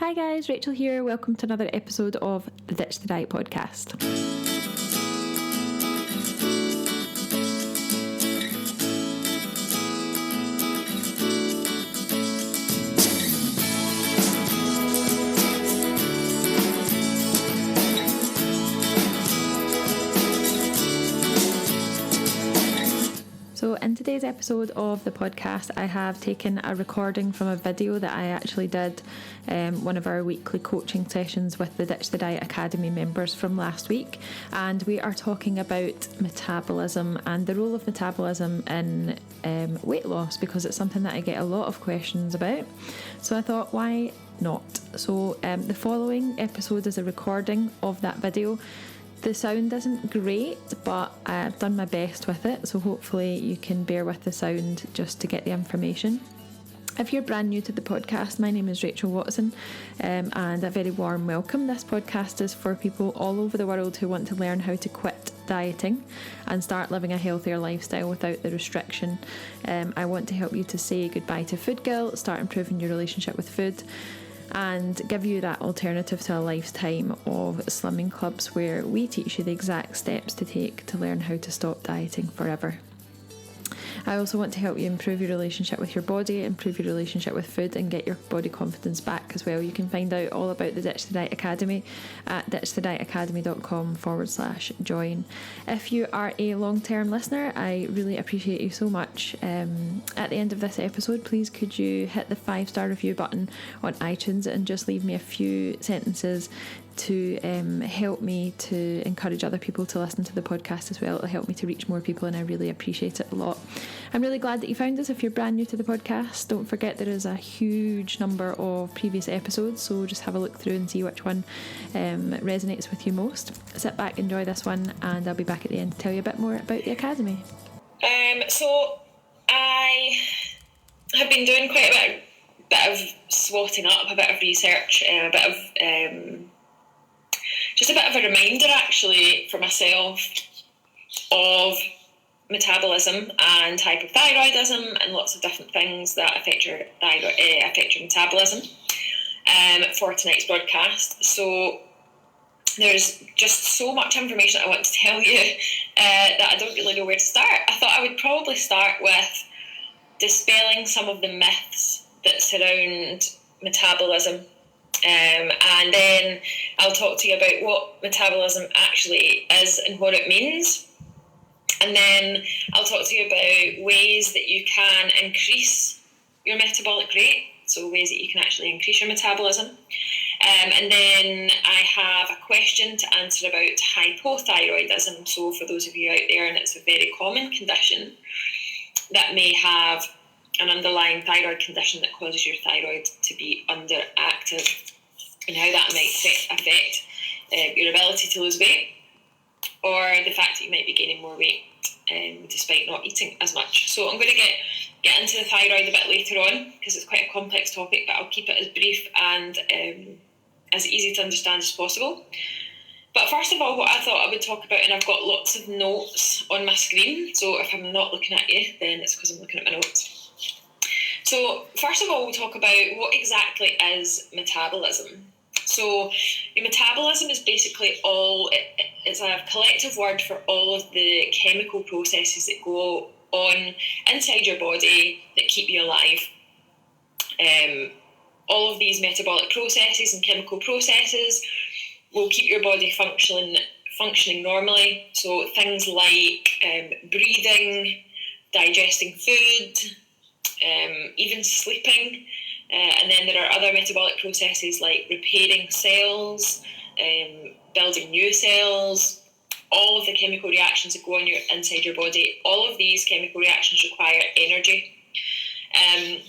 Hi guys, Rachael here. Welcome to another episode of the Ditch the Diet podcast. So in today's episode of the podcast, I have taken a recording from a video that I actually did one of our weekly coaching sessions with the Ditch the Diet Academy members from last week, and we are talking about metabolism and the role of metabolism in weight loss, because it's something that I get a lot of questions about. So I thought, why not? So the following episode is a recording of that video. The sound isn't great, but I've done my best with it, so hopefully you can bear with the sound just to get the information. If you're brand new to the podcast, my name is Rachael Watson, and a very warm welcome. This podcast is for people all over the world who want to learn how to quit dieting and start living a healthier lifestyle without the restriction. I want to help you to say goodbye to food guilt, start improving your relationship with food, and give you that alternative to a lifetime of slimming clubs where we teach you the exact steps to take to learn how to stop dieting forever. I also want to help you improve your relationship with your body, improve your relationship with food, and get your body confidence back as well. You can find out all about the Ditch the Diet Academy at ditchthedietacademy.com/join. If you are a long-term listener, I really appreciate you so much. At the end of this episode, please could you hit the 5-star review button on iTunes and just leave me a few sentences to help me to encourage other people to listen to the podcast as well. It'll help me to reach more people, and I really appreciate it a lot. I'm really glad that you found us. If you're brand new to the podcast, don't forget there is a huge number of previous episodes, so just have a look through and see which one resonates with you most. Sit back, enjoy this one, and I'll be back at the end to tell you a bit more about the Academy. So I have been doing quite a bit of swatting up, a bit of research, just a bit of a reminder actually for myself of metabolism and hypothyroidism and lots of different things that affect your thyroid, affect your metabolism for tonight's broadcast. So there's just so much information I want to tell you that I don't really know where to start. I thought I would probably start with dispelling some of the myths that surround metabolism. And then I'll talk to you about what metabolism actually is and what it means. And then I'll talk to you about ways that you can increase your metabolic rate, so ways that you can actually increase your metabolism. And then I have a question to answer about hypothyroidism. So for those of you out there, and it's a very common condition that may have an underlying thyroid condition that causes your thyroid to be underactive, and how that might affect your ability to lose weight, or the fact that you might be gaining more weight despite not eating as much. So I'm going to get into the thyroid a bit later on, because it's quite a complex topic, but I'll keep it as brief and as easy to understand as possible. But first of all, what I thought I would talk about, and I've got lots of notes on my screen, so if I'm not looking at you, then it's because I'm looking at my notes. So first of all, we'll talk about what exactly is metabolism. So your metabolism is basically it's a collective word for all of the chemical processes that go on inside your body that keep you alive. All of these metabolic processes and chemical processes will keep your body functioning normally. So things like breathing, digesting food, even sleeping. And then there are other metabolic processes like repairing cells, building new cells, all of the chemical reactions that go on inside your body. All of these chemical reactions require energy. And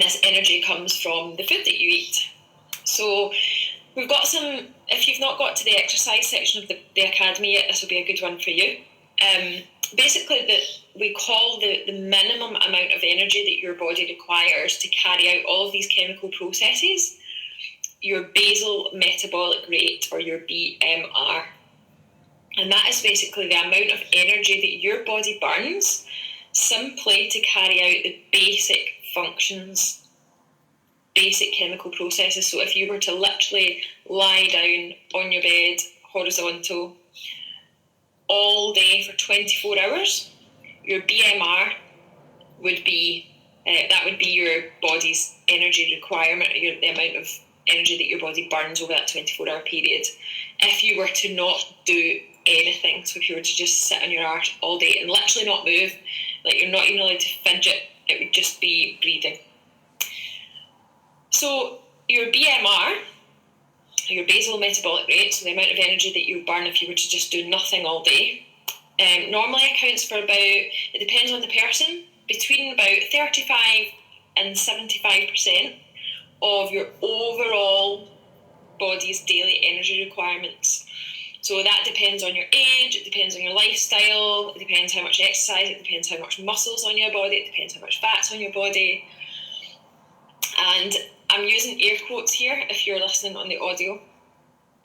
this energy comes from the food that you eat. So we've got some, if you've not got to the exercise section of the Academy yet, this will be a good one for you. Basically, we call the minimum amount of energy that your body requires to carry out all of these chemical processes your basal metabolic rate, or your BMR. And that is basically the amount of energy that your body burns simply to carry out the basic functions basic chemical processes. So if you were to literally lie down on your bed, horizontal, all day for 24 hours, your BMR would be, that would be your body's energy requirement, the amount of energy that your body burns over that 24-hour period. If you were to not do anything, so if you were to just sit on your arse all day and literally not move, like you're not even allowed to fidget, it would just be breathing. So your BMR, your basal metabolic rate, so the amount of energy that you burn if you were to just do nothing all day, normally accounts for about, it depends on the person, between about 35 and 75% of your overall body's daily energy requirements. So that depends on your age, it depends on your lifestyle, it depends how much exercise, it depends how much muscle's on your body, it depends how much fat's on your body. And I'm using air quotes here if you're listening on the audio.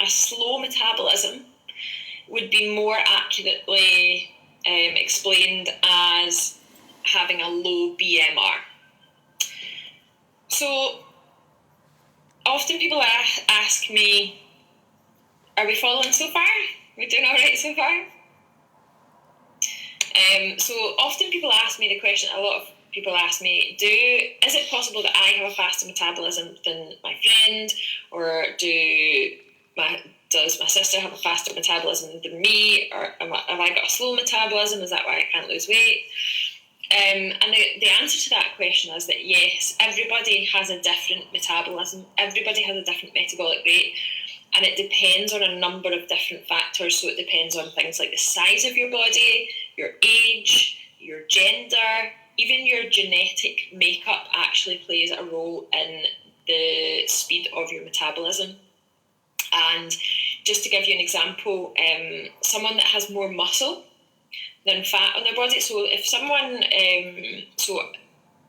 A slow metabolism would be more accurately explained as having a low BMR. So often people ask me, are we following so far? Are we doing all right so far? So often people ask me the question, a lot of people ask me, is it possible that I have a faster metabolism than my friend? Or does my sister have a faster metabolism than me? Or have I got a slow metabolism? Is that why I can't lose weight? And the answer to that question is that yes, everybody has a different metabolism. Everybody has a different metabolic rate. And it depends on a number of different factors. So it depends on things like the size of your body, your age, your gender, even your genetic makeup actually plays a role in the speed of your metabolism. And just to give you an example, someone that has more muscle than fat on their body, so if someone,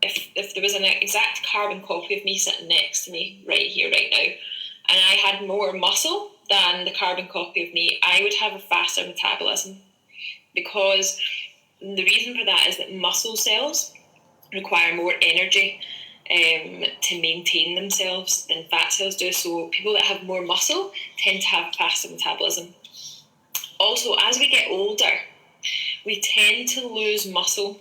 if there was an exact carbon copy of me sitting next to me right here, right now, and I had more muscle than the carbon copy of me, I would have a faster metabolism, because the reason for that is that muscle cells require more energy to maintain themselves than fat cells do. So people that have more muscle tend to have faster metabolism. Also, as we get older, we tend to lose muscle.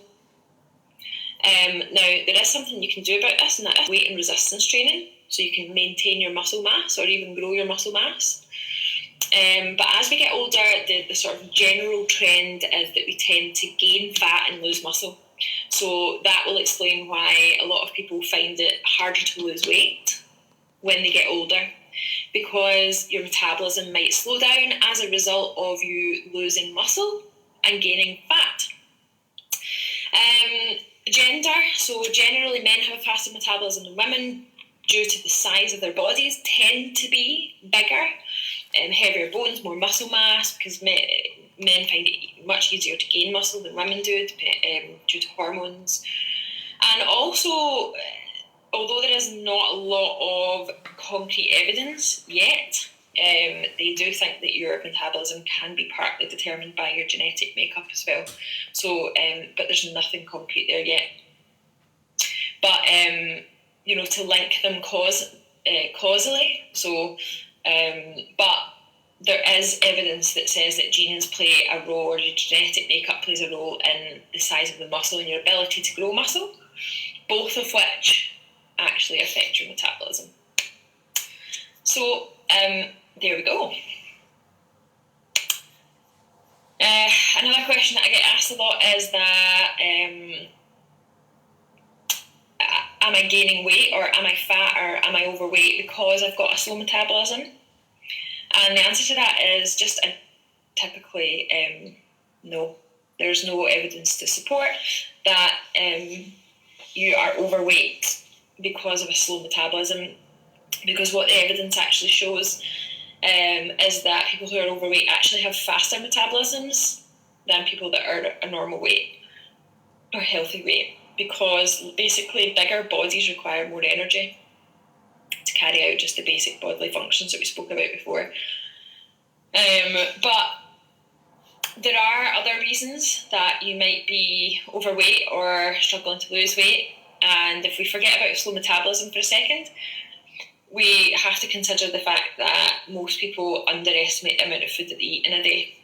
Now, there is something you can do about this, and that is weight and resistance training, so you can maintain your muscle mass or even grow your muscle mass. But as we get older, the sort of general trend is that we tend to gain fat and lose muscle. So that will explain why a lot of people find it harder to lose weight when they get older, because your metabolism might slow down as a result of you losing muscle and gaining fat. Gender, so generally men have a faster metabolism than women due to the size of their bodies, tend to be bigger, heavier bones, more muscle mass, because men find it much easier to gain muscle than women do due to hormones. And also, although there is not a lot of concrete evidence yet, they do think that your metabolism can be partly determined by your genetic makeup as well. So, but there's nothing concrete there yet. But, to link them causally, so, but there is evidence that says that genes play a role, or your genetic makeup plays a role in the size of the muscle and your ability to grow muscle, both of which actually affect your metabolism. So, there we go. Another question that I get asked a lot is that am I gaining weight, or am I fat, or am I overweight because I've got a slow metabolism? And the answer to that is just typically no. There's no evidence to support that you are overweight because of a slow metabolism, because what the evidence actually shows is that people who are overweight actually have faster metabolisms than people that are a normal weight or healthy weight, because basically bigger bodies require more energy to carry out just the basic bodily functions that we spoke about before. But there are other reasons that you might be overweight or struggling to lose weight. And if we forget about slow metabolism for a second, we have to consider the fact that most people underestimate the amount of food that they eat in a day.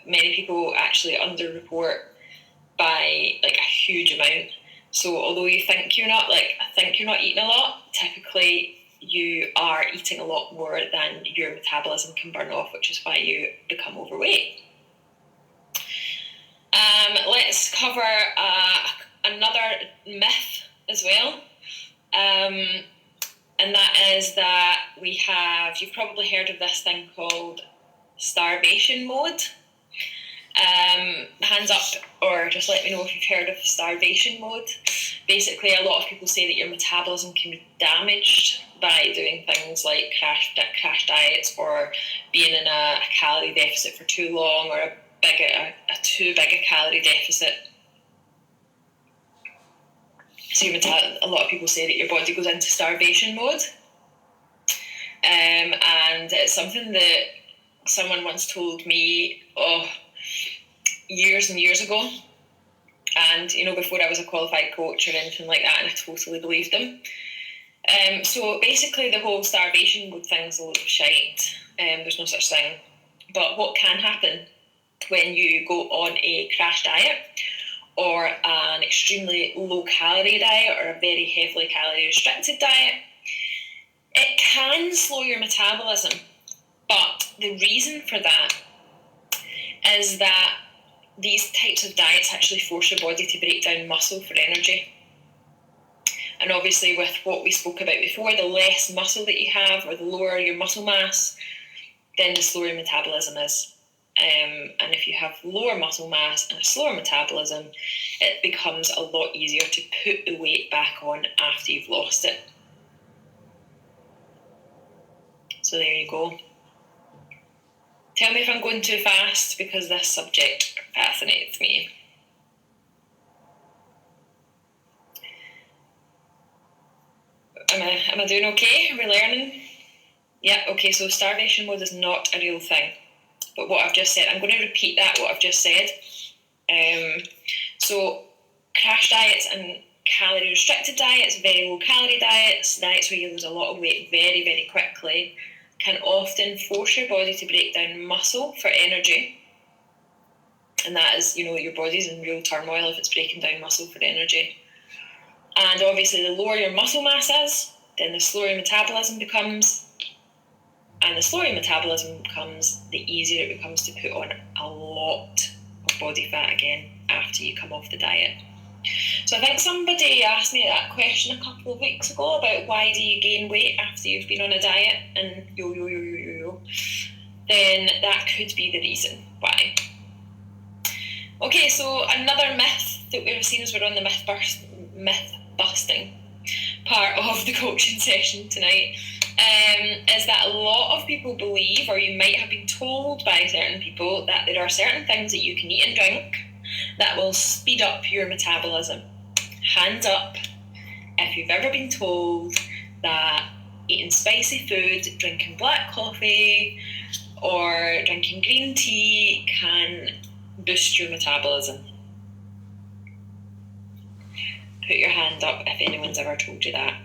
Many people actually underreport by like a huge amount. So although you think you're not eating a lot, typically you are eating a lot more than your metabolism can burn off, which is why you become overweight. Let's cover another myth as well. And that is that you've probably heard of this thing called starvation mode. Hands up, or just let me know if you've heard of starvation mode. Basically, a lot of people say that your metabolism can be damaged by doing things like crash diets, or being in a calorie deficit for too long, or a too big a calorie deficit. So a lot of people say that your body goes into starvation mode, and it's something that someone once told me years and years ago, and before I was a qualified coach or anything like that, and I totally believed them. So basically the whole starvation mode thing's a load of shite. There's no such thing. But what can happen when you go on a crash diet, or an extremely low calorie diet, or a very heavily calorie restricted diet, it can slow your metabolism. But the reason for that is that these types of diets actually force your body to break down muscle for energy. And obviously, with what we spoke about before, the less muscle that you have, or the lower your muscle mass, then the slower your metabolism is. And if you have lower muscle mass and a slower metabolism, it becomes a lot easier to put the weight back on after you've lost it. So there you go. Tell me if I'm going too fast, because this subject fascinates me. Am I doing okay? Are we learning? Yeah, okay, so starvation mode is not a real thing. But what I've just said, I'm going to repeat what I've just said. So crash diets and calorie restricted diets, very low calorie diets where you lose a lot of weight very, very quickly, can often force your body to break down muscle for energy. And that is, your body's in real turmoil if it's breaking down muscle for energy. And obviously, the lower your muscle mass is, then the slower your metabolism becomes. And the slower your metabolism becomes, the easier it becomes to put on a lot of body fat again after you come off the diet. So I think somebody asked me that question a couple of weeks ago about why do you gain weight after you've been on a diet, and then that could be the reason why. Okay, so another myth that we've seen as we're on the myth busting part of the coaching session tonight is that a lot of people believe, or you might have been told by certain people, that there are certain things that you can eat and drink that will speed up your metabolism. Hands up if you've ever been told that eating spicy food, drinking black coffee, or drinking green tea can boost your metabolism. Put your hand up if anyone's ever told you that.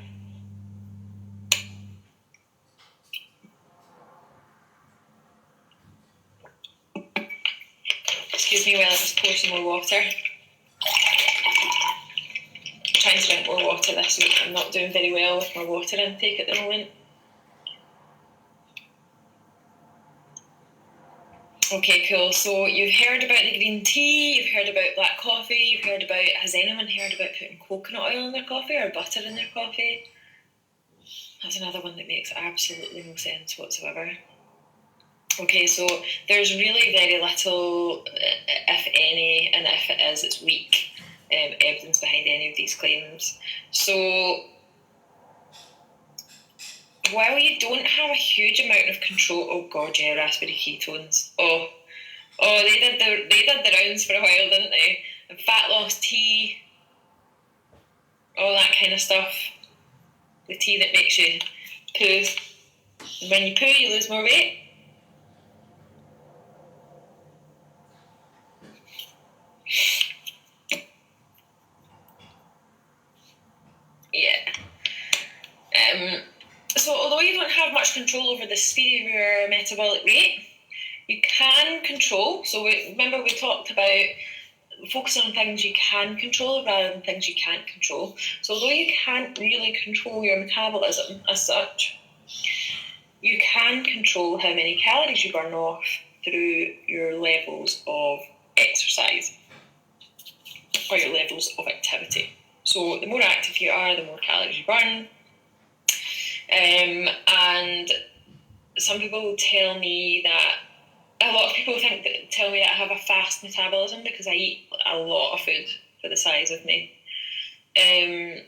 Excuse me while I just pour some more water. I'm trying to drink more water this week. I'm not doing very well with my water intake at the moment. Okay, cool. So you've heard about the green tea, you've heard about black coffee, has anyone heard about putting coconut oil in their coffee or butter in their coffee? That's another one that makes absolutely no sense whatsoever. Okay, so there's really very little, if any, and if it is, it's weak, evidence behind any of these claims. So while you don't have a huge amount of control, oh god, yeah, raspberry ketones. Oh, they did the rounds for a while, didn't they? And fat loss tea, all that kind of stuff. The tea that makes you poo. And when you poo, you lose more weight. Yeah. So although you don't have much control over the speed of your metabolic rate, you can control. So remember we talked about focusing on things you can control rather than things you can't control. So although you can't really control your metabolism as such, you can control how many calories you burn off through your levels of exercise or your levels of activity. So the more active you are, the more calories you burn. And some people will tell me that, a lot of people tell me that I have a fast metabolism because I eat a lot of food for the size of me. And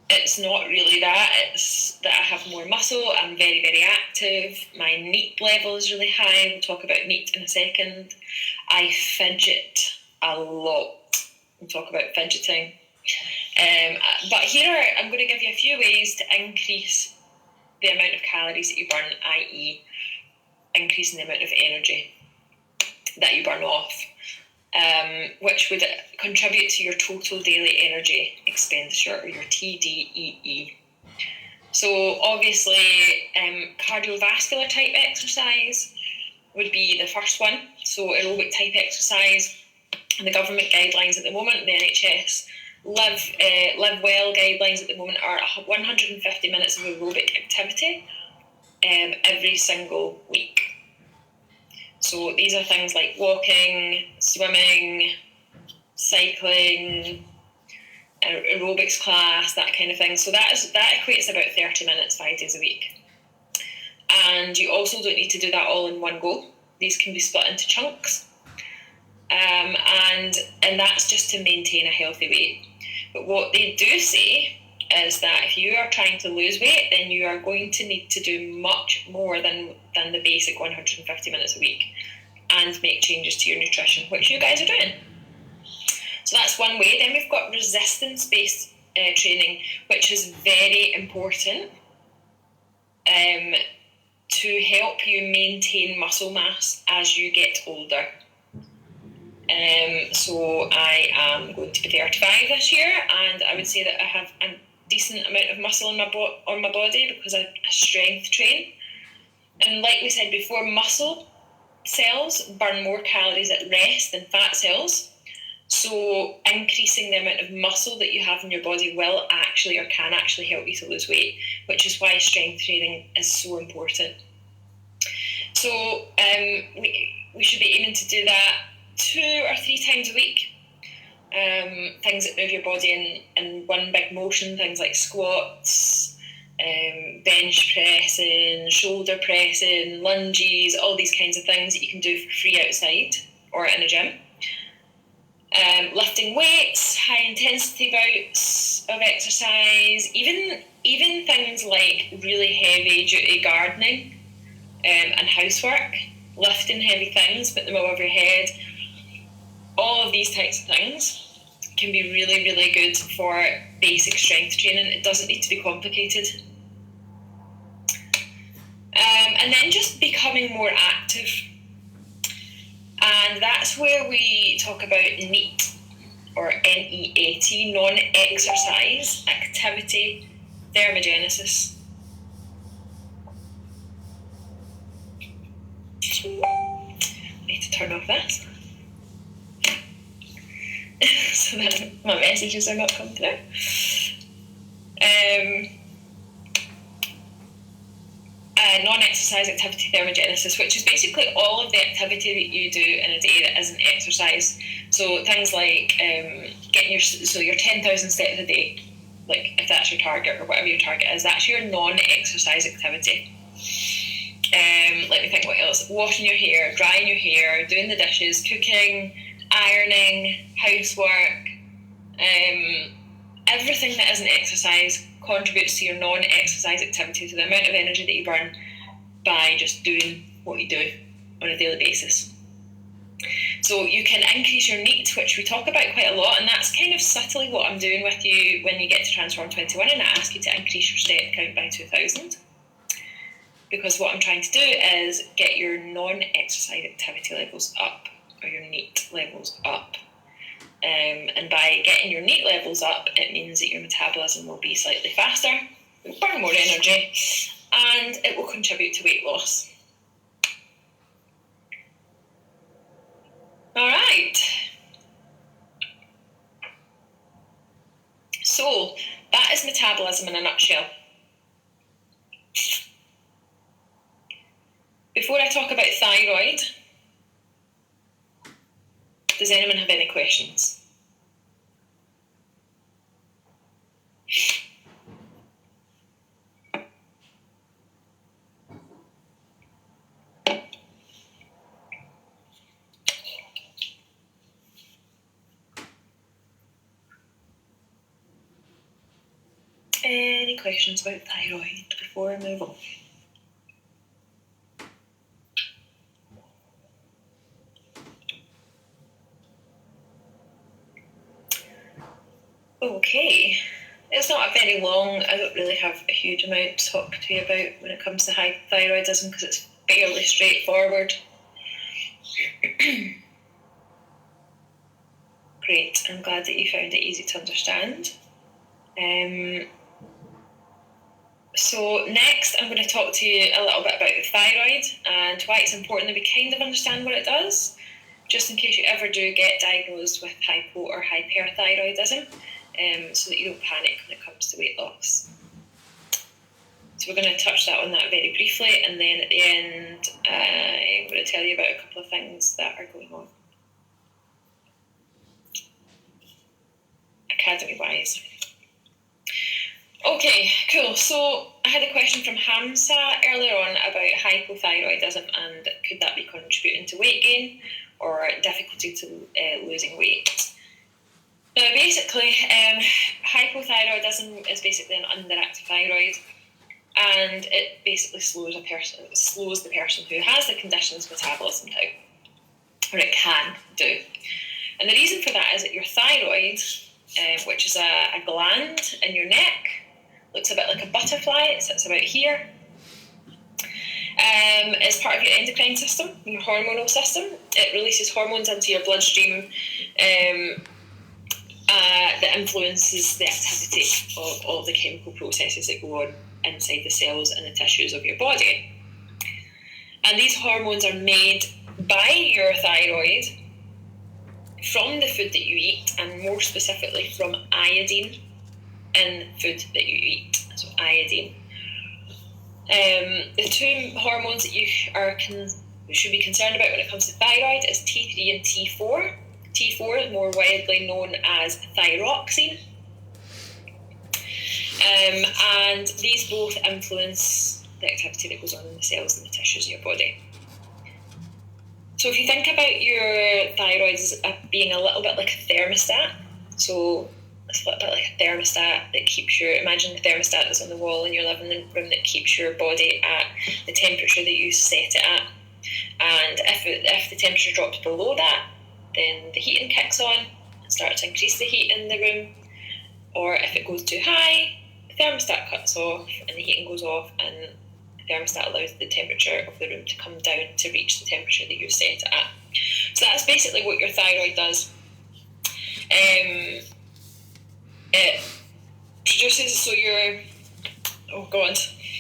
it's not really that. It's that I have more muscle, I'm very, very active, my NEAT level is really high, we'll talk about NEAT in a second. I fidget a lot, we'll talk about fidgeting. But here I'm going to give you a few ways to increase the amount of calories that you burn, i.e. increasing the amount of energy that you burn off, which would contribute to your total daily energy expenditure, or your TDEE. So obviously cardiovascular type exercise would be the first one. So aerobic type exercise, the government guidelines at the moment, the NHS Live Well guidelines at the moment are 150 minutes of aerobic activity every single week. So these are things like walking, swimming, cycling, aerobics class, that kind of thing. So that equates about 30 minutes 5 days a week. And you also don't need to do that all in one go. These can be split into chunks. And that's just to maintain a healthy weight. But what they do say is that if you are trying to lose weight, then you are going to need to do much more than the basic 150 minutes a week and make changes to your nutrition, which you guys are doing. So that's one way. Then we've got resistance-based training, which is very important to help you maintain muscle mass as you get older. So I am going to be 35 this year, and I would say that I have a decent amount of muscle on my body because I strength train. And like we said before, muscle cells burn more calories at rest than fat cells. So increasing the amount of muscle that you have in your body will actually, or can actually, help you to lose weight, which is why strength training is so important. So we should be aiming to do that 2 or 3 times a week. Things that move your body in one big motion, things like squats, bench pressing, shoulder pressing, lunges, all these kinds of things that you can do for free outside or in a gym. Lifting weights, high intensity bouts of exercise, even things like really heavy duty gardening and housework, lifting heavy things, put them above your head. All of these types of things can be really, really good for basic strength training. It doesn't need to be complicated. And then just becoming more active. And that's where we talk about NEAT, or NEAT, non-exercise activity thermogenesis. I need to turn off this so that my messages are not coming through. Non-exercise activity thermogenesis, which is basically all of the activity that you do in a day that isn't exercise. So things like getting your 10,000 steps a day, like if that's your target or whatever your target is, that's your non-exercise activity. Let me think what else. Washing your hair, drying your hair, doing the dishes, cooking, ironing, housework, everything that isn't exercise contributes to your non-exercise activity, to the amount of energy that you burn by just doing what you do on a daily basis. So you can increase your NEAT, which we talk about quite a lot, and that's kind of subtly what I'm doing with you when you get to Transform 21, and I ask you to increase your step count by 2,000. Because what I'm trying to do is get your non-exercise activity levels up, or your NEAT levels up. And by getting your NEAT levels up, it means that your metabolism will be slightly faster, you'll burn more energy, and it will contribute to weight loss. All right. So that is metabolism in a nutshell. Before I talk about thyroid, does anyone have any questions? Any questions about thyroid before I move on? Okay, it's not a very long, I don't really have a huge amount to talk to you about when it comes to hypothyroidism because it's fairly straightforward. Great, I'm glad that you found it easy to understand. So next I'm going to talk to you a little bit about the thyroid and why it's important that we kind of understand what it does, just in case you ever do get diagnosed with hypo or hyperthyroidism, so that you don't panic when it comes to weight loss. So we're going to touch on that very briefly, and then at the end I'm going to tell you about a couple of things that are going on academy-wise. Okay, cool. So I had a question from Hamza earlier on about hypothyroidism and could that be contributing to weight gain or difficulty to losing weight. Now basically, hypothyroidism is basically an underactive thyroid, and it basically slows the person who has the condition's metabolism down, or it can do. And the reason for that is that your thyroid, which is a gland in your neck, looks a bit like a butterfly. It sits about here. It's part of your endocrine system, your hormonal system. It releases hormones into your bloodstream that influences the activity of all the chemical processes that go on inside the cells and the tissues of your body. And these hormones are made by your thyroid from the food that you eat, and more specifically from iodine in food that you eat. So iodine. The two hormones that you should be concerned about when it comes to thyroid is T3 and T4. T4 is more widely known as thyroxine. And these both influence the activity that goes on in the cells and the tissues of your body. So if you think about your thyroid as being a little bit like a thermostat, so it's a little bit like a thermostat that keeps imagine the thermostat that's on the wall in your living room that keeps your body at the temperature that you set it at. And if the temperature drops below that, then the heating kicks on and starts to increase the heat in the room. Or if it goes too high, the thermostat cuts off and the heating goes off, and the thermostat allows the temperature of the room to come down to reach the temperature that you've set it at. So that's basically what your thyroid does. It produces, so I'm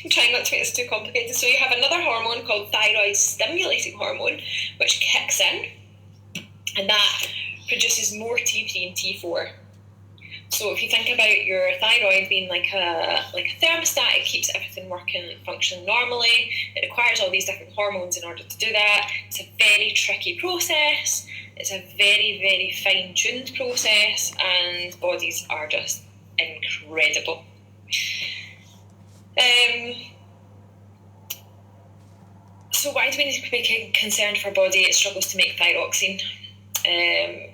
trying not to make this too complicated. So you have another hormone called thyroid stimulating hormone, which kicks in, and that produces more T3 and T4. So if you think about your thyroid being like a thermostat, it keeps everything functioning normally. It requires all these different hormones in order to do that. It's a very tricky process. It's a very, very fine-tuned process, and bodies are just incredible. So why do we need to be concerned for a body that struggles to make thyroxine? And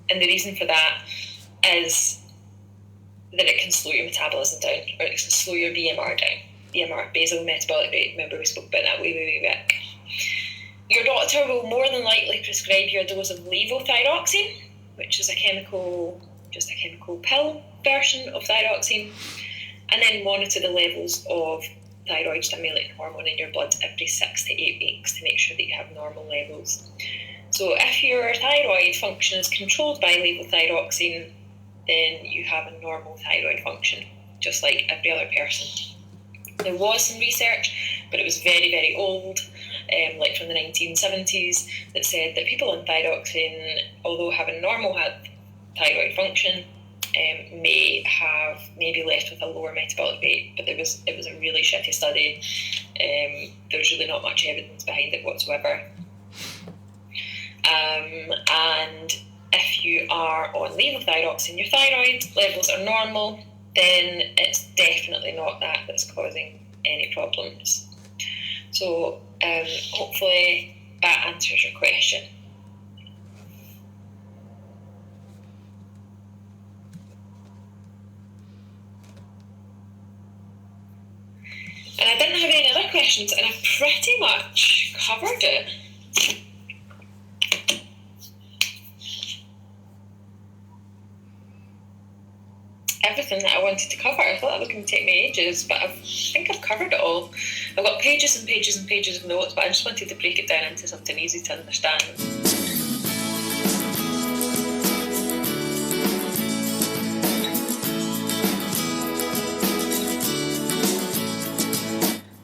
the reason for that is that it can slow your metabolism down, or it can slow your BMR down. BMR, basal metabolic rate. Remember we spoke about that way back. Your doctor will more than likely prescribe you a dose of levothyroxine, which is just a chemical pill version of thyroxine, and then monitor the levels of thyroid stimulating hormone in your blood every 6 to 8 weeks to make sure that you have normal levels. So if your thyroid function is controlled by levothyroxine, then you have a normal thyroid function, just like every other person. There was some research, but it was very, very old, like from the 1970s, that said that people on thyroxine, although having normal thyroid function, may be left with a lower metabolic rate. But it was a really shitty study. There's really not much evidence behind it whatsoever. And if you are on levothyroxine, your thyroid levels are normal, then it's definitely not that's causing any problems. So hopefully that answers your question. And I didn't have any other questions, and I pretty much covered it. Everything that I wanted to cover. I thought that was going to take me ages, but I think I've covered it all. I've got pages and pages and pages of notes, but I just wanted to break it down into something easy to understand.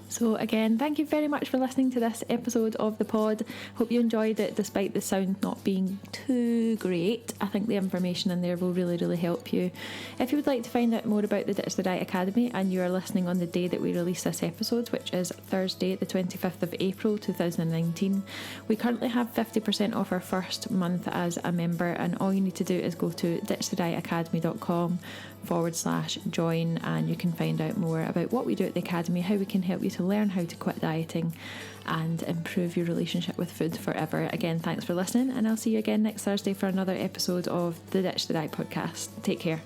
So again, thank you very much for listening to this episode of the pod. Hope you enjoyed it despite the sound not being too great. I think the information in there will really, really help you. If you would like to find out more about the Ditch the Diet Academy and you are listening on the day that we release this episode, which is Thursday the 25th of April 2019, we currently have 50% off our first month as a member, and all you need to do is go to ditchthedietacademy.com/join, and you can find out more about what we do at the Academy, how we can help you to learn how to quit dieting and improve your relationship with food forever. Again, thanks for listening, and I'll see you again next Thursday for another episode of the Ditch the Diet podcast. Take care.